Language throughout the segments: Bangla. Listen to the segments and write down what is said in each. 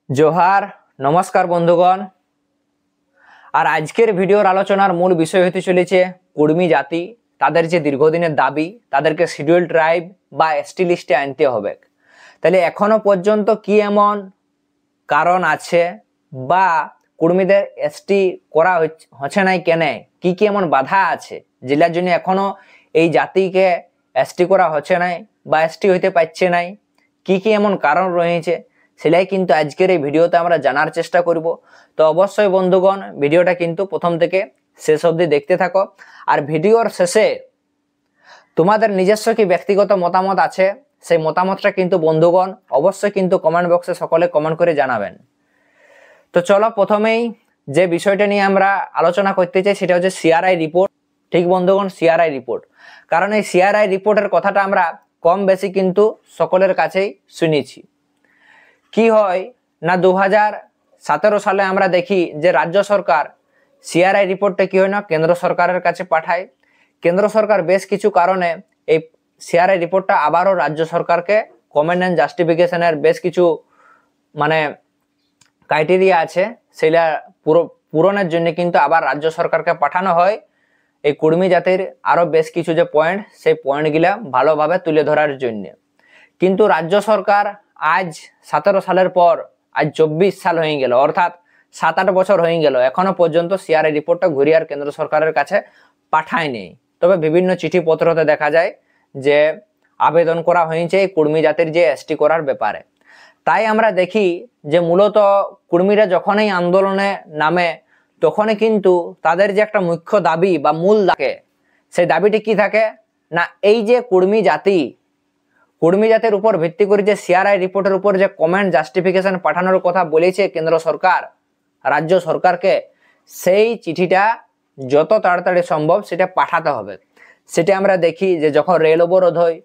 जोहार नमस्कार बंधुगण। और आजकेर भिडियोर आलोचनार मूल विषय हते चलेছে কুর্মী জাতি তাদের যে দীর্ঘদিনের দাবি তাদেরকে শিডিউল ট্রাইব বা এসটি লিস্টে আনতে হবে। তাহলে এখনো পর্যন্ত কি এমন কারণ আছে বা কুর্মীদের এসটি করা হচ্ছে না কেন, কি কি এমন বাধা আছে যেটার জন্য এখনো এই জাতিকে এসটি করা হচ্ছে না বা এসটি হইতে পারছে না, কি কি এমন কারণ রয়েছে সেটাই কিন্তু আজকের এই ভিডিওতে আমরা জানার চেষ্টা করব। তো অবশ্যই বন্ধুগণ ভিডিওটা কিন্তু প্রথম থেকে শেষ অবধি দেখতে থাকো। আর ভিডিওর শেষে তোমাদের নিজস্ব কি ব্যক্তিগত মতামত আছে সেই মতামতটা কিন্তু বন্ধুগণ অবশ্যই কিন্তু কমেন্ট বক্সে সকলে কমেন্ট করে জানাবেন। তো চলো প্রথমেই যে বিষয়টা নিয়ে আমরা আলোচনা করতে চাই সেটা হচ্ছে সিআরআই রিপোর্ট। ঠিক বন্ধুগণ, সিআরআই রিপোর্ট, কারণ এই সিআরআই রিপোর্টের কথাটা আমরা কম বেশি কিন্তু সকলের কাছেই শুনেছি। কি হয় না 2017 সালে আমরা দেখি যে রাজ্য সরকার সিআরআই রিপোর্টটা কি হয় না কেন্দ্র সরকারের কাছে পাঠায়। কেন্দ্র সরকার বেশ কিছু কারণে এই সিআরআই রিপোর্টটা আবারও রাজ্য সরকারকে কমেন্ট এন্ড জাস্টিফিকেশনের বেশ কিছু ক্রাইটেরিয়া আছে সেটা পূরণের জন্য কিন্তু আবার রাজ্য সরকারকে পাঠানো হয় এই কুর্মী জাতির আরো বেশ কিছু যে পয়েন্ট সেই পয়েন্টগুলা ভালোভাবে তুলে ধরার জন্য। কিন্তু রাজ্য সরকার আজ 17 সালের পর আজ 24 সাল হয়ে গেল, অর্থাৎ 7-8 বছর হয়ে গেল, এখনো পর্যন্ত সিআরআই রিপোর্টটা ঘুরিয়ে আর কেন্দ্র সরকারের কাছে পাঠায়নি। তবে বিভিন্ন চিঠিপত্রতে দেখা যায় যে আবেদন করা হয়েছে এই কুর্মী জাতির যে এসটি করার ব্যাপারে। তাই আমরা দেখি যে মূলত কুর্মীরা যখনই আন্দোলনে নামে তখনই কিন্তু তাদের যে একটা মুখ্য দাবি বা মূল থাকে সেই দাবিটি কি থাকে না এই যে কুর্মী জাতির উপর ভিত্তি করে যে সিআরআই রিপোর্টের উপর যে কমেন্ট জাস্টিফিকেশন পাঠানোর কথা বলেছে কেন্দ্র সরকার রাজ্য সরকারকে, সেই চিঠিটা যত তাড়াতাড়ি সম্ভব সেটা পাঠাতে হবে। সেটা আমরা দেখি যে যখন রেল অবরোধ হয়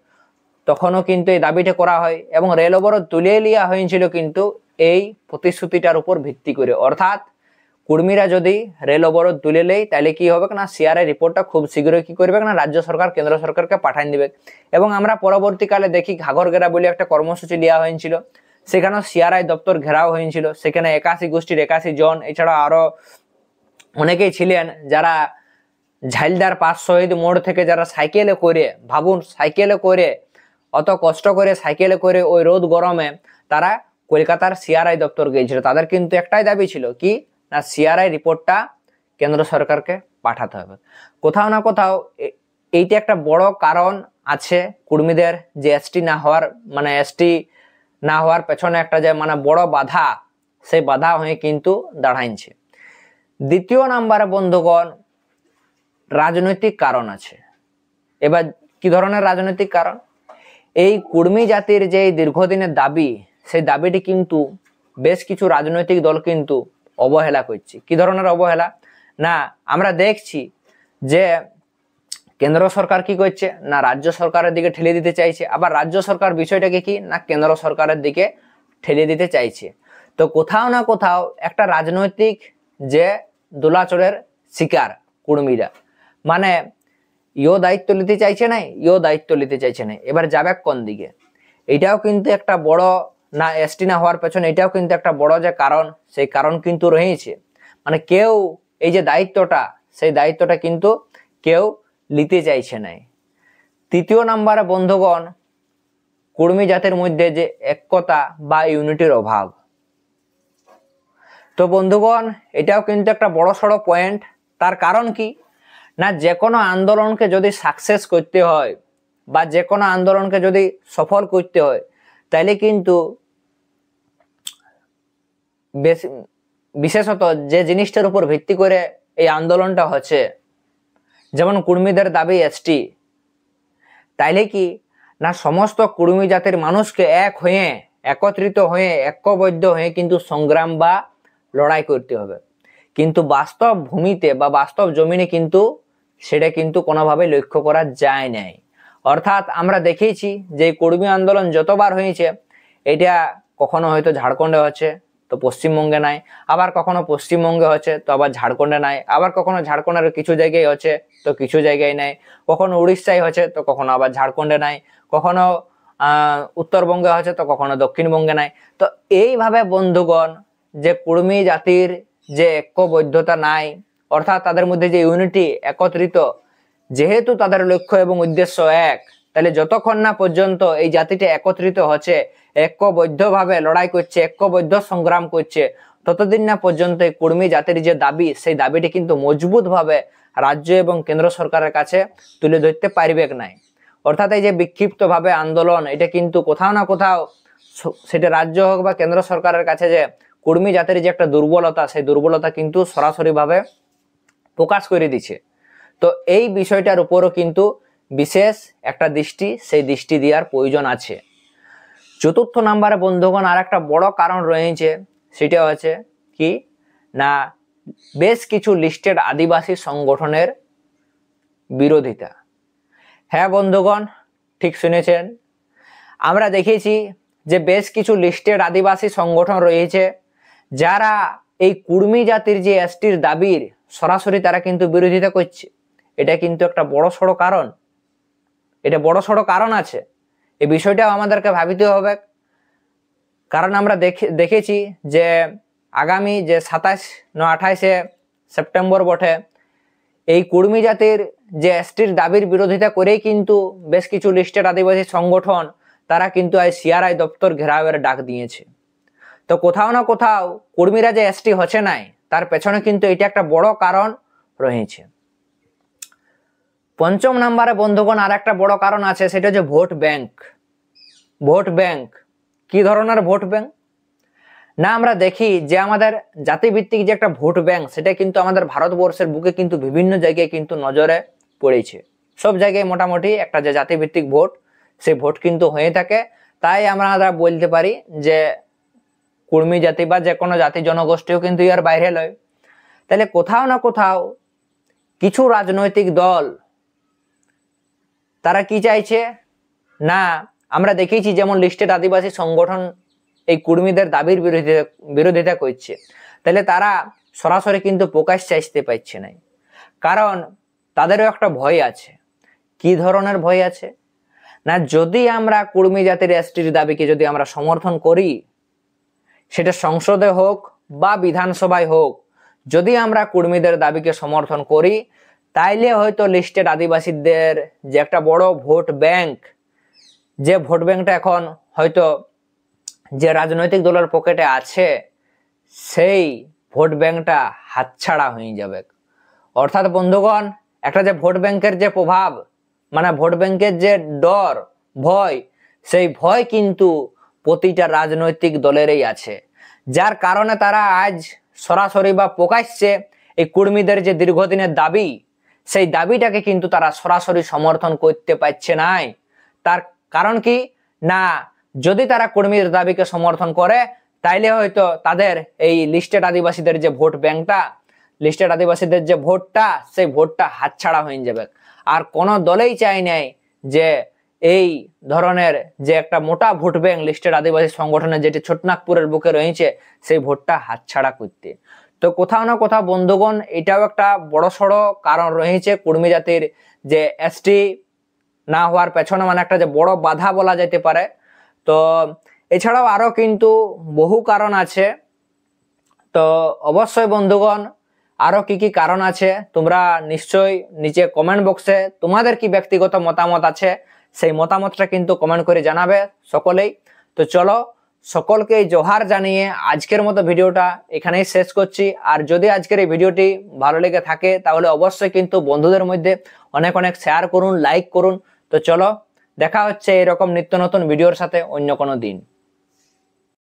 তখনও কিন্তু এই দাবিটা করা হয় এবং রেল অবরোধ তুলে নেওয়া হয়েছিল কিন্তু এই প্রতিশ্রুতিটার উপর ভিত্তি করে। অর্থাৎ কুর্মীরা যদি রেল অবরোধ তুলে নেয় তাহলে কি হবে না সিআরআই রিপোর্টটা খুব শীঘ্রই কি করবে না রাজ্য সরকার কেন্দ্র সরকারকে পাঠিয়ে দিবে। এবং আমরা পরবর্তীকালে দেখি ঘাঘরঘেরা বলে একটা কর্মসূচি নেওয়া হয়েছিল, সেখানেও সিআরআই দপ্তর ঘেরাও হয়েছিল। সেখানে 81 গোষ্ঠীর 81 জন, এছাড়া আরো অনেকেই ছিলেন যারা ঝাইলদার পাঁচ শহীদ মোড় থেকে যারা সাইকেলে করে, ভাবুন সাইকেলে করে, অত কষ্ট করে সাইকেলে করে ওই রোদ গরমে তারা কলকাতার সিআরআই দপ্তর গিয়েছিল। তাদের কিন্তু একটাই দাবি ছিল কি না সিআরআই রিপোর্টটা কেন্দ্র সরকারকে পাঠাতে হবে। কোথাও না কোথাও এইটা একটা বড় কারণ আছে কুর্মীদের যে এসটি না হওয়ার পেছনে একটা যে বড় বাধা, সেই বাধা হয়ে কিন্তু দাঁড়াইছে। দ্বিতীয় নাম্বারে বন্ধুগণ রাজনৈতিক কারণ আছে। এবার কি ধরনের রাজনৈতিক কারণ? এই কুর্মী জাতির যে দীর্ঘদিনের দাবি সেই দাবিটি কিন্তু বেশ কিছু রাজনৈতিক দল কিন্তু অবহেলা করছে। কি ধরনের অবহেলা না আমরা দেখছি যে কেন্দ্র সরকার কি করছে না রাজ্য সরকারের দিকে ঠেলে দিতে চাইছে, আবার রাজ্য সরকার বিষয়টাকে কি না কেন্দ্র সরকারের দিকে ঠেলে দিতে চাইছে। তো কোথাও না কোথাও একটা রাজনৈতিক যে দোলাচলের শিকার কুর্মীরা, ইও দায়িত্ব নিতে চাইছে না, ইও দায়িত্ব নিতে চাইছে না, এবার যাবে কোন দিকে? এটাও কিন্তু একটা বড় না এসটি না হওয়ার পেছনে এটাও কিন্তু একটা বড় যে কারণ, সেই কারণ কিন্তু রয়েছে। কেউ এই যে দায়িত্বটা সেই দায়িত্বটা কিন্তু কেউ নিতে চাইছে না। তৃতীয় নাম্বারে বন্ধুগণ কুর্মী জাতির মধ্যে যে একতা বা ইউনিটির অভাব। তো বন্ধুগণ এটাও কিন্তু একটা বড় সড়ো পয়েন্ট। তার কারণ কি না যে কোনো আন্দোলনকে যদি সাকসেস করতে হয় বা যে কোনো আন্দোলনকে যদি সফল করতে হয় তাহলে কিন্তু বিশেষত যে জিনিসটার উপর ভিত্তি করে এই আন্দোলনটা হচ্ছে, যেমন কুর্মীদের দাবি এসটি, তাইলে কি না সমস্ত কুর্মী জাতির মানুষকে একত্রিত হয়ে ঐক্যবদ্ধ হয়ে কিন্তু সংগ্রাম বা লড়াই করতে হবে। কিন্তু বাস্তব ভূমিতে বা বাস্তব জমিনে কিন্তু সেটা কিন্তু কোনোভাবে লক্ষ্য করা যায় নাই। অর্থাৎ আমরা দেখেছি যে কুর্মী আন্দোলন যতবার হয়েছে এটা কখনো হয়তো ঝাড়খণ্ডে হচ্ছে তো পশ্চিমবঙ্গে নাই, আবার কখনো পশ্চিমবঙ্গে হচ্ছে তো আবার ঝাড়খণ্ডে নাই, আবার কখনো ঝাড়খণ্ডের কিছু জায়গায় হচ্ছে তো কিছু জায়গায় নাই, কখনো উড়িষ্যায় হচ্ছে তো কখনো আবার ঝাড়খণ্ডে নাই, কখনো উত্তরবঙ্গে হচ্ছে তো কখনো দক্ষিণবঙ্গে নাই। তো এইভাবে বন্ধুগণ যে কুর্মী জাতির যে ঐক্যবদ্ধতা নাই, অর্থাৎ তাদের মধ্যে যে ইউনিটি, একত্রিত, যেহেতু তাদের লক্ষ্য এবং উদ্দেশ্য এক, তাহলে যতক্ষণ না পর্যন্ত এই জাতিটা একত্রিত হচ্ছে, ঐক্যবদ্ধভাবে লড়াই করছে, ঐক্যবদ্ধ সংগ্রাম করছে, ততদিন না পর্যন্ত এই কুর্মী জাতির যে দাবি, সেই দাবিটি কিন্তু মজবুত ভাবে রাজ্য এবং কেন্দ্র সরকারের কাছে তুলে ধরতে পারবে নাই। অর্থাৎ এই যে বিক্ষিপ্ত ভাবে আন্দোলন, এটা কিন্তু কোথাও না কোথাও সেটা রাজ্য হোক বা কেন্দ্র সরকারের কাছে যে কুর্মী জাতির যে একটা দুর্বলতা, সেই দুর্বলতা কিন্তু সরাসরি ভাবে প্রকাশ করে দিচ্ছে। তো এই বিষয়টার উপরও কিন্তু বিশেষ একটা দৃষ্টি, সেই দৃষ্টি দেওয়ার প্রয়োজন আছে। চতুর্থ নাম্বারে বন্ধুগণ আর একটা বড় কারণ রয়েছে, সেটা হচ্ছে কি না, বেশ কিছু লিস্টেড আদিবাসী সংগঠনের বিরোধিতা। হ্যাঁ বন্ধুগণ, ঠিক শুনেছেন, আমরা দেখেছি যে বেশ কিছু লিস্টেড আদিবাসী সংগঠন রয়েছে যারা এই কুর্মী জাতির যে এসটির দাবির সরাসরি তারা কিন্তু বিরোধিতা করছে। এটা কিন্তু একটা বড়সড় কারণ, এটা বড়সড় কারণ আছে। এই বিষয়টাও আমাদেরকে ভাবিতে হবে, কারণ আমরা দেখেছি যে আগামী যে 27-28 সেপ্টেম্বর বটে, এই কুর্মী জাতির যে এসটির দাবির বিরোধিতা করেই কিন্তু বেশ কিছু লিস্টেড আদিবাসী সংগঠন তারা কিন্তু সিআরআই দপ্তর ঘেরাওয়ের ডাক দিয়েছে। তো কোথাও না কোথাও কুর্মীরা যে এসটি হচ্ছে নাই, তার পেছনে কিন্তু এটা একটা বড় কারণ রয়েছে। পঞ্চম নাম্বারে বন্ধুগণ আর একটা বড় কারণ আছে, সেটা হচ্ছে ভোট ব্যাংক। ভোট ব্যাংক কি ধরনের ভোট ব্যাংক না, আমরা দেখি যে আমাদের জাতিভিত্তিক যে একটা ভোট ব্যাংক, সেটা কিন্তু আমাদের ভারতবর্ষের বুকে কিন্তু বিভিন্ন জায়গায় কিন্তু নজরে পড়েছে। সব জায়গায় মোটামুটি একটা যে জাতিভিত্তিক ভোট, সেই ভোট কিন্তু হয়ে থাকে। তাই আমরা বলতে পারি যে কুর্মী জাতি বা যে কোনো জাতি জনগোষ্ঠীও কিন্তু এর বাইরে লয়। তাহলে কোথাও না কোথাও কিছু রাজনৈতিক দল তারা কি চাইছে না, আমরা দেখেছি যেমন লিস্টেড আদিবাসী সংগঠন এই কুর্মীদের দাবির বিরোধিতা করছে, তাহলে তারা সরাসরি কিন্তু প্রকাশ চাইতে পারছে না, কারণ তাদেরও একটা ভয় আছে। কি ধরনের ভয় আছে না, যদি আমরা কুর্মী জাতির এসটির দাবিকে যদি আমরা সমর্থন করি, সেটা সংসদে হোক বা বিধানসভায় হোক, যদি আমরা কুর্মীদের দাবিকে সমর্থন করি, তাইলে হয়তো লিস্টেড আদিবাসীদের যে একটা বড় ভোট ব্যাংক, যে ভোট ব্যাংকটা এখন হয়তো যে রাজনৈতিক দলের পকেটে আছে, সেই ভোট ব্যাংকটা হাতছাড়া হয়ে যাবে। অর্থাৎ বন্ধুগণ, একটা যে ভোট ব্যাংকের যে প্রভাব, মানে ভোট ব্যাংকের যে ডর, ভয়, সেই ভয় কিন্তু প্রতিটা রাজনৈতিক দলেরই আছে, যার কারণে তারা আজ সরাসরি বা প্রকাশ্যে এই কুর্মীদের যে দীর্ঘদিনের দাবি, সেই দাবিটাকে কিন্তু তারা সরাসরি সমর্থন করতে পারছে না। তার কারণ কি না, যদি তারা কুর্মীদের দাবিকে সমর্থন করে, তাইলে হয়তো তাদের এই লিস্টেড আদিবাসীদের যে ভোট ব্যাংকটা, লিস্টেড আদিবাসীদের যে ভোটটা, সেই ভোটটা হাতছাড়া হয়ে যাবে। আর কোনো দলেই চাই নাই যে এই ধরনের যে একটা মোটা ভোট ব্যাংক লিস্টেড আদিবাসী সংগঠনের যেটি ছোটনাগপুরের বুকে রয়েছে, সেই ভোটটা হাতছাড়া করতে। তো কোথাও না কোথাও বন্ধুগণ, এটাও একটা বড়সড় কারণ রয়েছে কুর্মী জাতির যে এসটি না হওয়ার পেছনে, মানে একটা যে বড় বাধা বলা যেতে পারে। তো এছাড়াও আরো কিন্তু বহু কারণ আছে। তো অবশ্যই বন্ধুগণ, আরো কি কি কারণ আছে তোমরা নিশ্চয়ই নিচে কমেন্ট বক্সে তোমাদের কি ব্যক্তিগত মতামত আছে, সেই মতামতটা কিন্তু কমেন্ট করে জানাবে সকলেই। তো চলো, সকলকে জোহার জানিয়ে আজকের মতো ভিডিওটা এখানেই শেষ করছি। আর যদি আজকের এই ভিডিওটি ভালো লেগে থাকে, তাহলে অবশ্যই কিন্তু বন্ধুদের মধ্যে অনেক অনেক শেয়ার করুন, লাইক করুন। তো চলো, দেখা হচ্ছে এরকম নিত্য নতুন ভিডিওর সাথে অন্য কোনো দিন।